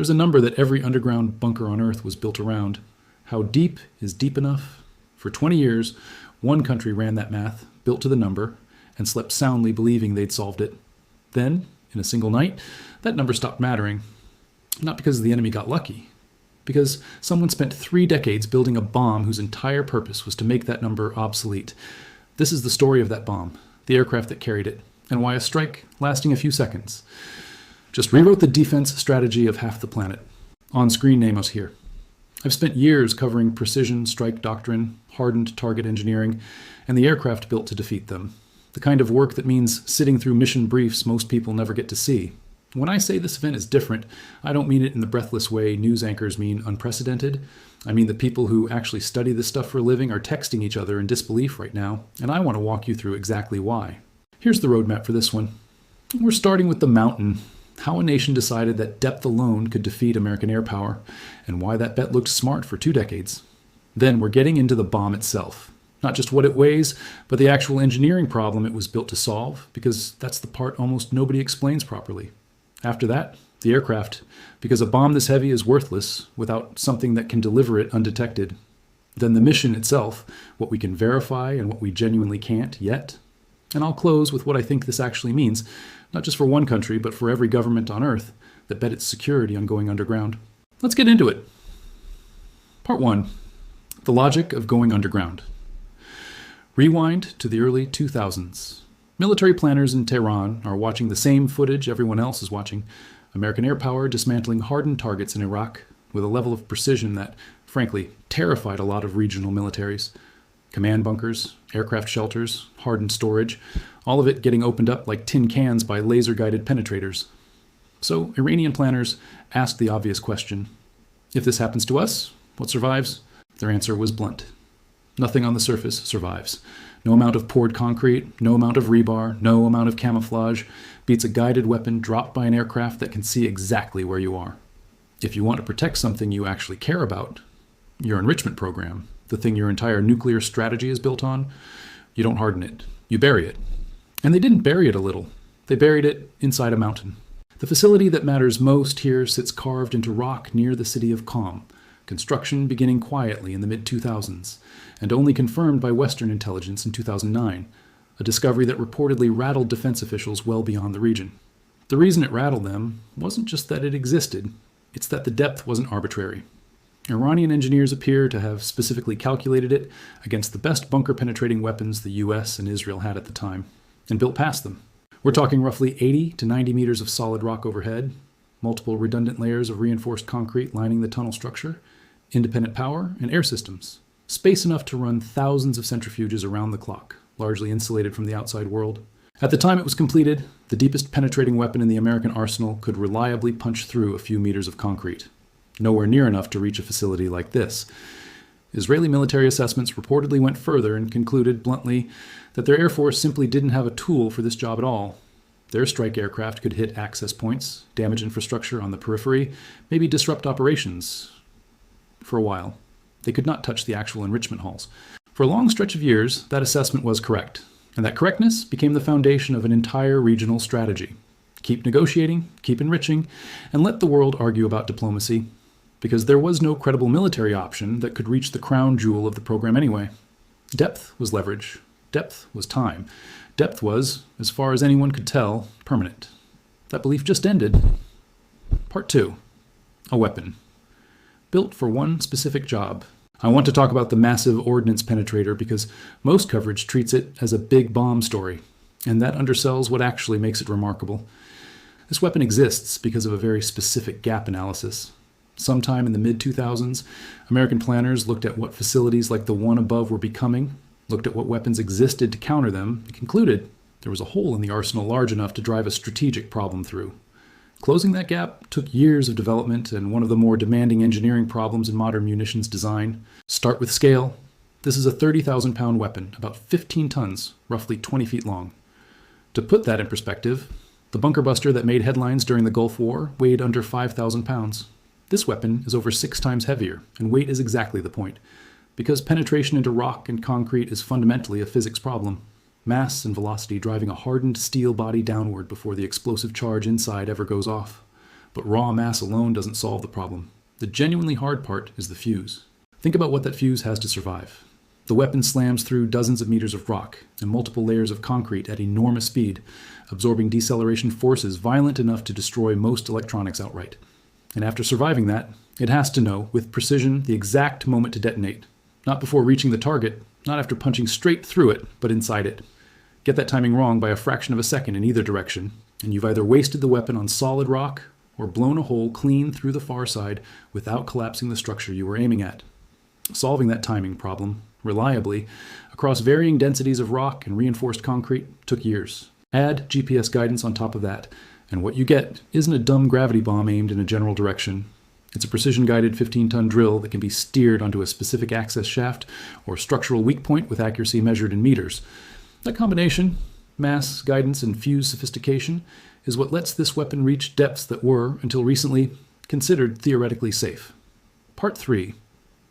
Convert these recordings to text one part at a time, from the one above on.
There's a number that every underground bunker on Earth was built around. How deep is deep enough? For 20 years, one country ran that math, built to the number, and slept soundly believing they'd solved it. Then, in a single night, that number stopped mattering. Not because the enemy got lucky, because someone spent 3 decades building a bomb whose entire purpose was to make that number obsolete. This is the story of that bomb, the aircraft that carried it, and why a strike lasting a few seconds just rewrote the defense strategy of half the planet. On screen, Namos here. I've spent years covering precision strike doctrine, hardened target engineering, and the aircraft built to defeat them. The kind of work that means sitting through mission briefs most people never get to see. When I say this event is different, I don't mean it in the breathless way news anchors mean unprecedented. I mean the people who actually study this stuff for a living are texting each other in disbelief right now, and I want to walk you through exactly why. Here's the roadmap for this one. We're starting with the mountain. How a nation decided that depth alone could defeat American air power, and why that bet looked smart for 2 decades. Then we're getting into the bomb itself. Not just what it weighs, but the actual engineering problem it was built to solve, because that's the part almost nobody explains properly. After that, the aircraft, because a bomb this heavy is worthless without something that can deliver it undetected. Then the mission itself, what we can verify and what we genuinely can't yet. And I'll close with what I think this actually means, not just for one country, but for every government on Earth that bet its security on going underground. Let's get into it. Part 1. The logic of going underground. Rewind to the early 2000s. Military planners in Tehran are watching the same footage everyone else is watching. American air power dismantling hardened targets in Iraq with a level of precision that, frankly, terrified a lot of regional militaries. Command bunkers, aircraft shelters, hardened storage, all of it getting opened up like tin cans by laser-guided penetrators. So Iranian planners asked the obvious question. If this happens to us, what survives? Their answer was blunt. Nothing on the surface survives. No amount of poured concrete, no amount of rebar, no amount of camouflage beats a guided weapon dropped by an aircraft that can see exactly where you are. If you want to protect something you actually care about, your enrichment program, the thing your entire nuclear strategy is built on, you don't harden it. You bury it. And they didn't bury it a little. They buried it inside a mountain. The facility that matters most here sits carved into rock near the city of Qom, construction beginning quietly in the mid-2000s, and only confirmed by Western intelligence in 2009, a discovery that reportedly rattled defense officials well beyond the region. The reason it rattled them wasn't just that it existed, it's that the depth wasn't arbitrary. Iranian engineers appear to have specifically calculated it against the best bunker-penetrating weapons the US and Israel had at the time, and built past them. We're talking roughly 80 to 90 meters of solid rock overhead, multiple redundant layers of reinforced concrete lining the tunnel structure, independent power, and air systems. Space enough to run thousands of centrifuges around the clock, largely insulated from the outside world. At the time it was completed, the deepest penetrating weapon in the American arsenal could reliably punch through a few meters of concrete. Nowhere near enough to reach a facility like this. Israeli military assessments reportedly went further and concluded bluntly that their Air Force simply didn't have a tool for this job at all. Their strike aircraft could hit access points, damage infrastructure on the periphery, maybe disrupt operations for a while. They could not touch the actual enrichment halls. For a long stretch of years, that assessment was correct, and that correctness became the foundation of an entire regional strategy. Keep negotiating, keep enriching, and let the world argue about diplomacy, because there was no credible military option that could reach the crown jewel of the program anyway. Depth was leverage. Depth was time. Depth was, as far as anyone could tell, permanent. That belief just ended. Part 2. A weapon. Built for one specific job. I want to talk about the massive ordnance penetrator because most coverage treats it as a big bomb story, and that undersells what actually makes it remarkable. This weapon exists because of a very specific gap analysis. Sometime in the mid-2000s, American planners looked at what facilities like the one above were becoming, looked at what weapons existed to counter them, and concluded there was a hole in the arsenal large enough to drive a strategic problem through. Closing that gap took years of development and one of the more demanding engineering problems in modern munitions design. Start with scale. This is a 30,000-pound weapon, about 15 tons, roughly 20 feet long. To put that in perspective, the bunker buster that made headlines during the Gulf War weighed under 5,000 pounds. This weapon is over 6 times heavier, and weight is exactly the point, because penetration into rock and concrete is fundamentally a physics problem. Mass and velocity driving a hardened steel body downward before the explosive charge inside ever goes off. But raw mass alone doesn't solve the problem. The genuinely hard part is the fuse. Think about what that fuse has to survive. The weapon slams through dozens of meters of rock and multiple layers of concrete at enormous speed, absorbing deceleration forces violent enough to destroy most electronics outright. And after surviving that, it has to know, with precision, the exact moment to detonate. Not before reaching the target, not after punching straight through it, but inside it. Get that timing wrong by a fraction of a second in either direction, and you've either wasted the weapon on solid rock or blown a hole clean through the far side without collapsing the structure you were aiming at. Solving that timing problem reliably across varying densities of rock and reinforced concrete took years. Add GPS guidance on top of that, and what you get isn't a dumb gravity bomb aimed in a general direction. It's a precision-guided 15-ton drill that can be steered onto a specific access shaft or structural weak point with accuracy measured in meters. That combination, mass, guidance, and fuse sophistication, is what lets this weapon reach depths that were, until recently, considered theoretically safe. Part 3.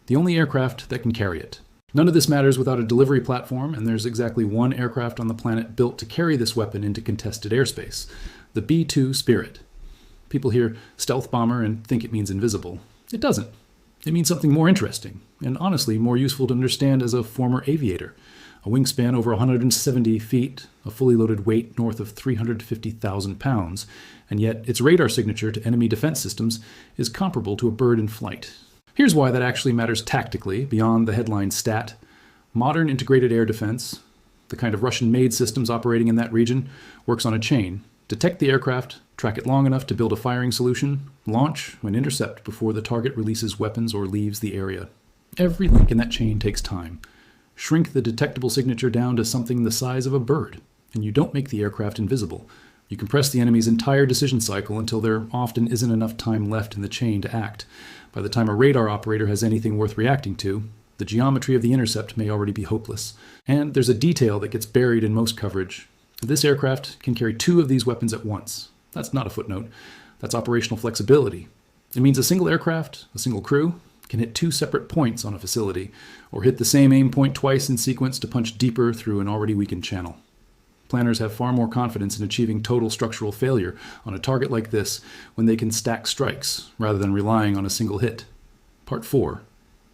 The only aircraft that can carry it. None of this matters without a delivery platform, and there's exactly one aircraft on the planet built to carry this weapon into contested airspace, the B-2 Spirit. People hear stealth bomber and think it means invisible. It doesn't. It means something more interesting, and honestly more useful to understand as a former aviator. A wingspan over 170 feet, a fully loaded weight north of 350,000 pounds, and yet its radar signature to enemy defense systems is comparable to a bird in flight. Here's why that actually matters tactically, beyond the headline stat. Modern integrated air defense, the kind of Russian-made systems operating in that region, works on a chain. Detect the aircraft, track it long enough to build a firing solution, launch, and intercept before the target releases weapons or leaves the area. Every link in that chain takes time. Shrink the detectable signature down to something the size of a bird, and you don't make the aircraft invisible. You compress the enemy's entire decision cycle until there often isn't enough time left in the chain to act. By the time a radar operator has anything worth reacting to, the geometry of the intercept may already be hopeless. And there's a detail that gets buried in most coverage. This aircraft can carry 2 of these weapons at once. That's not a footnote. That's operational flexibility. It means a single aircraft, a single crew, can hit 2 separate points on a facility, or hit the same aim point twice in sequence to punch deeper through an already weakened channel. Planners have far more confidence in achieving total structural failure on a target like this when they can stack strikes, rather than relying on a single hit. Part 4.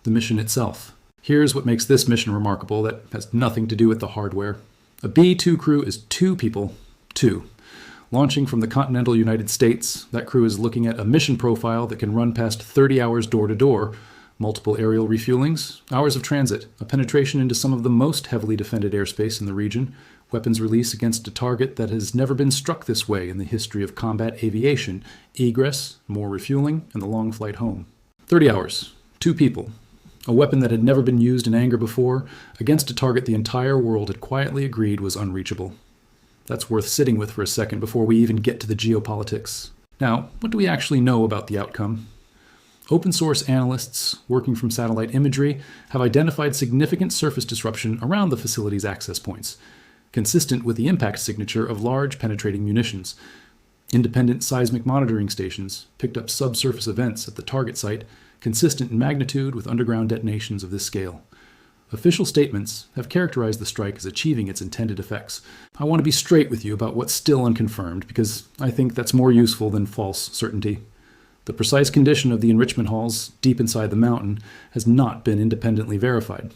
The mission itself. Here's what makes this mission remarkable that has nothing to do with the hardware. A B-2 crew is 2 people, 2. Launching from the continental United States, that crew is looking at a mission profile that can run past 30 hours door-to-door, multiple aerial refuelings, hours of transit, a penetration into some of the most heavily defended airspace in the region, weapons release against a target that has never been struck this way in the history of combat aviation, egress, more refueling, and the long flight home. 30 hours, 2 people, a weapon that had never been used in anger before, against a target the entire world had quietly agreed was unreachable. That's worth sitting with for a second before we even get to the geopolitics. Now, what do we actually know about the outcome? Open source analysts working from satellite imagery have identified significant surface disruption around the facility's access points, consistent with the impact signature of large penetrating munitions. Independent seismic monitoring stations picked up subsurface events at the target site, consistent in magnitude with underground detonations of this scale. Official statements have characterized the strike as achieving its intended effects. I want to be straight with you about what's still unconfirmed, because I think that's more useful than false certainty. The precise condition of the enrichment halls deep inside the mountain has not been independently verified.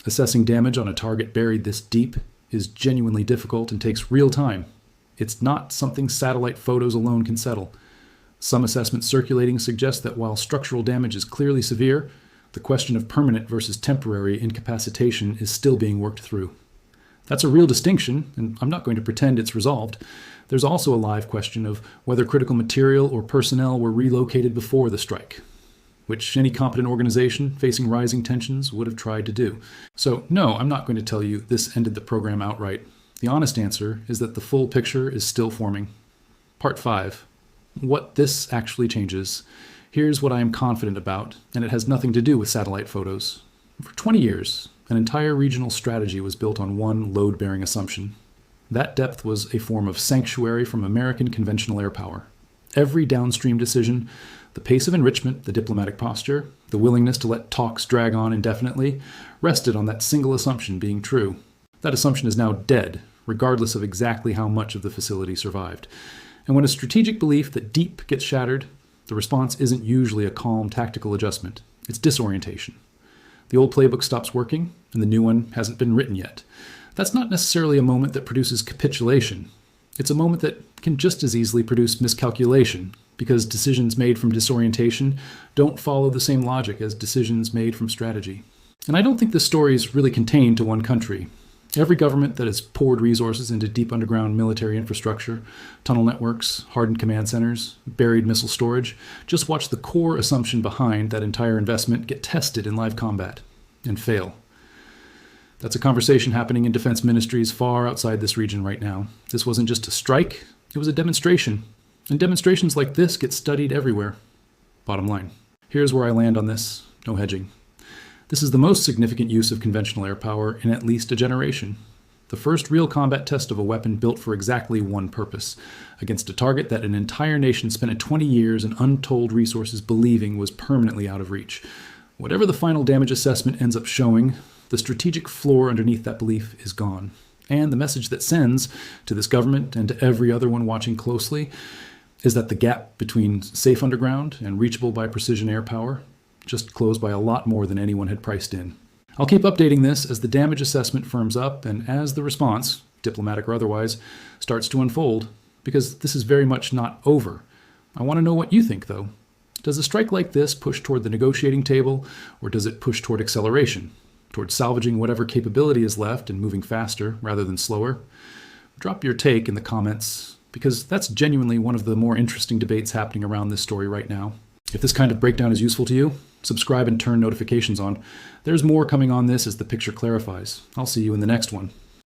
Assessing damage on a target buried this deep is genuinely difficult and takes real time. It's not something satellite photos alone can settle. Some assessments circulating suggest that while structural damage is clearly severe, the question of permanent versus temporary incapacitation is still being worked through. That's a real distinction, and I'm not going to pretend it's resolved. There's also a live question of whether critical material or personnel were relocated before the strike, which any competent organization facing rising tensions would have tried to do. So no, I'm not going to tell you this ended the program outright. The honest answer is that the full picture is still forming. Part 5. What this actually changes. Here's what I am confident about, and it has nothing to do with satellite photos. For 20 years, an entire regional strategy was built on one load-bearing assumption. That depth was a form of sanctuary from American conventional air power. Every downstream decision, the pace of enrichment, the diplomatic posture, the willingness to let talks drag on indefinitely, rested on that single assumption being true. That assumption is now dead, regardless of exactly how much of the facility survived. And when a strategic belief that deep gets shattered, The response isn't usually a calm tactical adjustment. It's disorientation. The old playbook stops working, and the new one hasn't been written yet. That's not necessarily a moment that produces capitulation. It's a moment that can just as easily produce miscalculation, because decisions made from disorientation don't follow the same logic as decisions made from strategy. And I don't think this story is really contained to one country. Every government that has poured resources into deep underground military infrastructure, tunnel networks, hardened command centers, buried missile storage, just watch the core assumption behind that entire investment get tested in live combat and fail. That's a conversation happening in defense ministries far outside this region right now. This wasn't just a strike, it was a demonstration. And demonstrations like this get studied everywhere. Bottom line. Here's where I land on this. No hedging. This is the most significant use of conventional air power in at least a generation. The first real combat test of a weapon built for exactly one purpose, against a target that an entire nation spent 20 years and untold resources believing was permanently out of reach. Whatever the final damage assessment ends up showing, the strategic floor underneath that belief is gone. And the message that sends to this government and to every other one watching closely is that the gap between safe underground and reachable by precision air power just closed by a lot more than anyone had priced in. I'll keep updating this as the damage assessment firms up and as the response, diplomatic or otherwise, starts to unfold, because this is very much not over. I want to know what you think, though. Does a strike like this push toward the negotiating table, or does it push toward acceleration, toward salvaging whatever capability is left and moving faster rather than slower? Drop your take in the comments, because that's genuinely one of the more interesting debates happening around this story right now. If this kind of breakdown is useful to you, subscribe and turn notifications on. There's more coming on this as the picture clarifies. I'll see you in the next one.